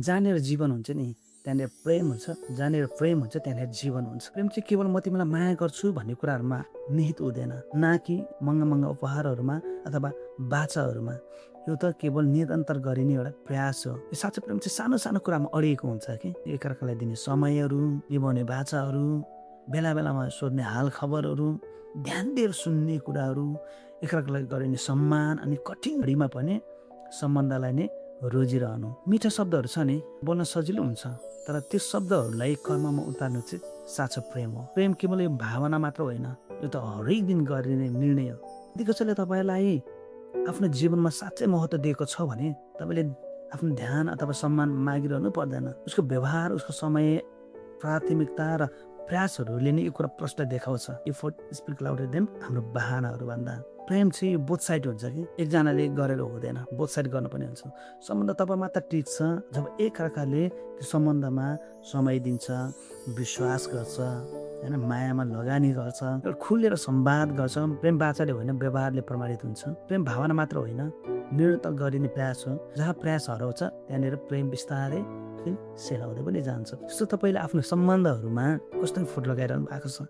जहाँनिर जीवन हुन्छ नि त्यहाँनिर प्रेम हुन्छ, जहाँनिर प्रेम हुन्छ त्यहाँनिर जीवन हुन्छ। प्रेम चाहिँ केवल म तिमीलाई माया गर्छु भन्ने कुराहरूमा निहित हुँदैन, न कि महँगा उपहारहरूमा अथवा बाचाहरूमा। यो त केवल निरन्तर गरिने एउटा प्रयास हो। यो साँचो प्रेम चाहिँ सानो सानो कुरामा अडिएको हुन्छ कि एकअर्कालाई दिने समयहरू, निभाउने बाचाहरू, बेला बेलामा सोध्ने हाल खबरहरू, ध्यान दिएर सुन्ने कुराहरू, एकअर्कालाई गरिने सम्मान अनि कठिन घडीमा पनि सम्बन्धलाई नै रोजिरहनु। मिठा शब्दहरू छ नि, बोल्न सजिलो हुन्छ, तर त्यो शब्दहरूलाई कर्ममा उतार्नु चाहिँ साँचो प्रेम हो। प्रेम केवल यो भावना मात्र होइन, यो त हरेक दिन गरिने निर्णय हो। यदि कसैले तपाईँलाई आफ्नो जीवनमा साँच्चै महत्त्व दिएको छ भने तपाईँले आफ्नो ध्यान अथवा सम्मान मागिरहनु पर्दैन। उसको व्यवहार, उसको समय, प्राथमिकता र प्रयासहरूले नै यो कुरा प्रष्ट देखाउँछ। इफोर्ट स्पिक लाउडर देन हाम्रो बहानाहरू भन्दा। प्रेम चाहिँ बोथ साइड हुन्छ कि एकजनाले गरेर हुँदैन, बोथ साइड गर्न पनि हुन्छ। सम्बन्ध तब मात्र टिक्छ जब एकअर्काले त्यो सम्बन्धमा समय दिन्छ, विश्वास गर्छ, होइन, मायामा लगानी गर्छ, एउटा खुलेर संवाद गर्छ। प्रेम बाचाले होइन, व्यवहारले प्रमाणित हुन्छ। प्रेम भावना मात्र होइन, निरन्तर गरिने प्रयास हो। जहाँ प्रयास हराउँछ त्यहाँनिर प्रेम बिस्तारै सेलाउँदै पनि जान्छ। जस्तो तपाईँले आफ्नो सम्बन्धहरूमा कस्तो फुट लगाइरहनु भएको छ?